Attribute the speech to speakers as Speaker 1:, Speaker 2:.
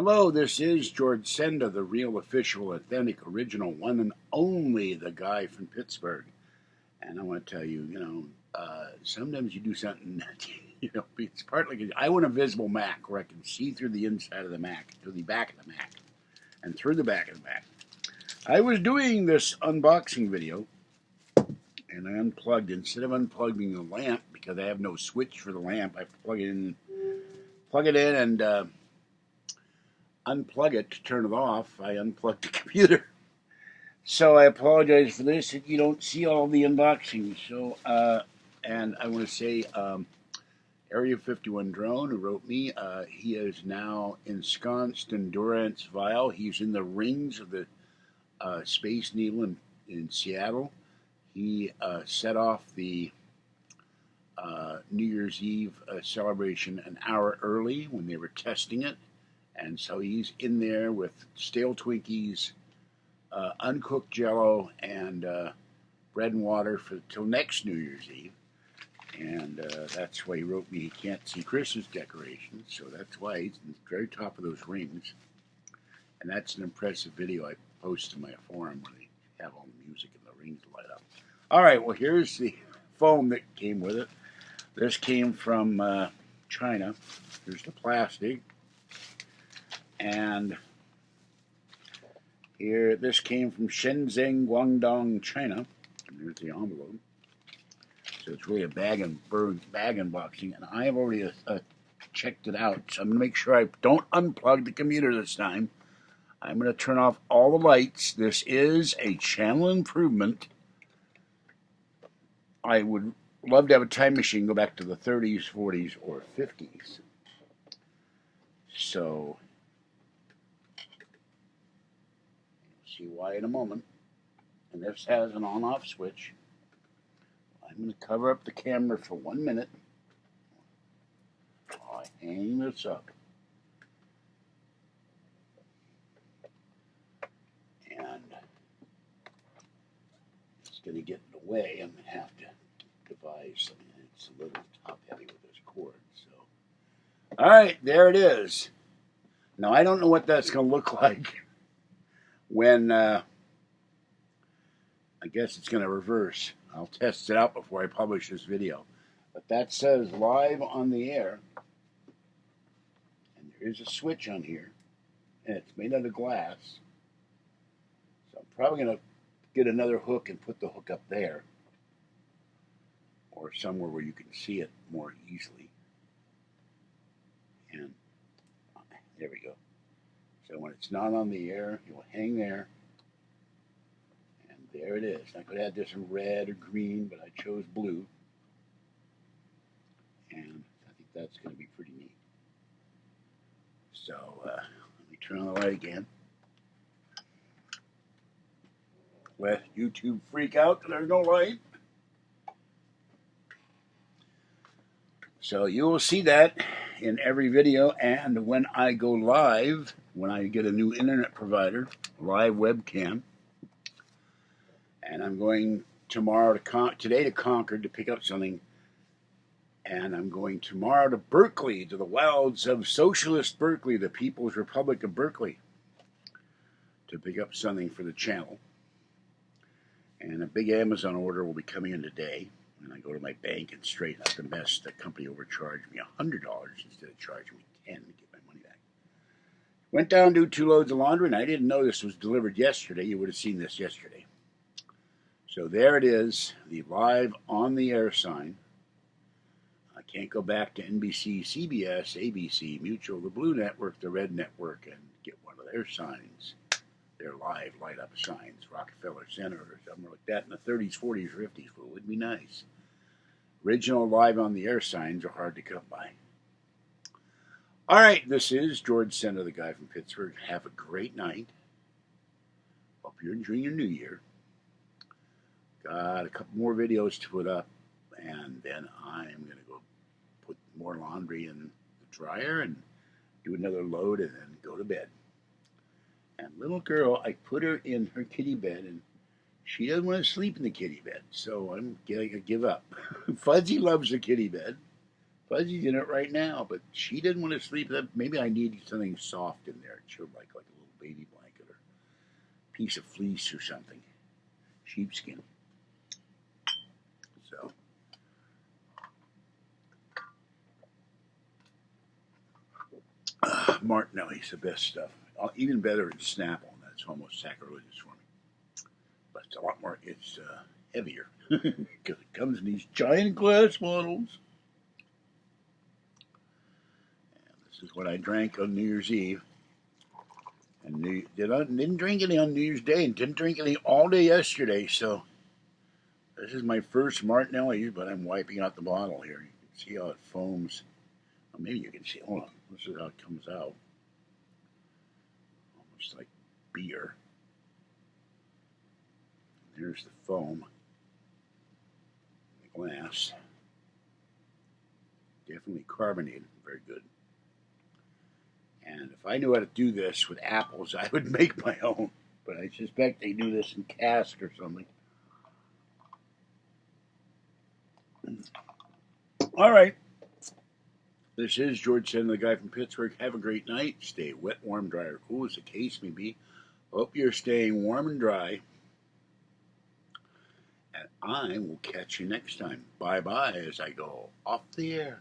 Speaker 1: Hello, this is George Senda, the real, official, authentic, original, one and only the guy from Pittsburgh. And I want to tell you, sometimes you do something that, it's partly, I want a visible Mac where I can see through the inside of the Mac, through the back of the Mac, and through the back of the Mac. I was doing this unboxing video, and I unplugged, instead of unplugging the lamp, because I have no switch for the lamp, I have to plug it in and unplug it to turn it off. I unplugged the computer. So I apologize for this if you don't see all the unboxing. And I want to say, Area 51 Drone, who wrote me, he is now ensconced in Durant's Vial. He's in the rings of the Space Needle in Seattle. He set off the New Year's Eve celebration an hour early when they were testing it. And so he's in there with stale Twinkies, uncooked Jell-O, and bread and water till next New Year's Eve. And that's why he wrote me he can't see Christmas decorations. So that's why he's in the very top of those rings. And that's an impressive video I post to my forum where they have all the music and the rings light up. All right, well, here's the foam that came with it. This came from China. Here's the plastic. And here, this came from Shenzhen, Guangdong, China. And there's the envelope. So it's really a bag unboxing. And I have already checked it out. So I'm going to make sure I don't unplug the computer this time. I'm going to turn off all the lights. This is a channel improvement. I would love to have a time machine go back to the 30s, 40s, or 50s. So see why in a moment. And this has an on-off switch. I'm going to cover up the camera for 1 minute while I hang this up. And it's going to get in the way. I'm going to have to devise something. It's a little top-heavy with this cord. So, all right, there it is. Now, I don't know what that's going to look like when I guess it's going to reverse. I'll test it out before I publish this video. But that says live on the air. And there is a switch on here. And it's made out of glass. So I'm probably going to get another hook and put the hook up there. Or somewhere where you can see it more easily. And there we go. So when it's not on the air, it will hang there. And there it is. I could add this in red or green, but I chose blue. And I think that's going to be pretty neat. So let me turn on the light again. Let YouTube freak out that there's no light. So you will see that in every video, and when I go live, when I get a new internet provider, live webcam, and I'm going today to Concord to pick up something, and I'm going tomorrow to Berkeley, to the wilds of socialist Berkeley, the People's Republic of Berkeley, to pick up something for the channel. And a big Amazon order will be coming in today. And I go to my bank and straighten out the mess. The company overcharged me $100 instead of charging me $10 to get my money back. Went down to 2 loads of laundry, and I didn't know this was delivered yesterday. You would have seen this yesterday. So there it is, the live on the air sign. I can't go back to NBC, CBS, ABC, Mutual, the Blue Network, the Red Network, and get one of their signs. Their live light up signs, Rockefeller Center or somewhere like that in the 30s, 40s, 50s. Well, it would be nice. Original live on the air signs are hard to come by. All right, this is George Senda, the guy from Pittsburgh. Have a great night. Hope you're enjoying your new year. Got a couple more videos to put up, and then I'm going to go put more laundry in the dryer and do another load and then go to bed. And little girl, I put her in her kitty bed, and she doesn't want to sleep in the kitty bed, so I'm going to give up. Fuzzy loves the kitty bed. Fuzzy's in it right now, but she didn't want to sleep. Maybe I need something soft in there. She'll like a little baby blanket or piece of fleece or something. Sheepskin. So, Martinelli's the best stuff. Even better than Snapple. That's almost sacrilegious for me. But it's a lot more, it's heavier. Because it comes in these giant glass bottles. And this is what I drank on New Year's Eve. And didn't drink any on New Year's Day and didn't drink any all day yesterday. So this is my first Martinelli, but I'm wiping out the bottle here. You can see how it foams. Well, maybe you can see. Hold on. This is how it comes out. Almost like beer. There's the foam. The glass. Definitely carbonated. Very good. And if I knew how to do this with apples, I would make my own. But I suspect they do this in cask or something. All right. This is George Senda, the guy from Pittsburgh. Have a great night. Stay wet, warm, dry, or cool as the case may be. Hope you're staying warm and dry. And I will catch you next time. Bye-bye as I go off the air.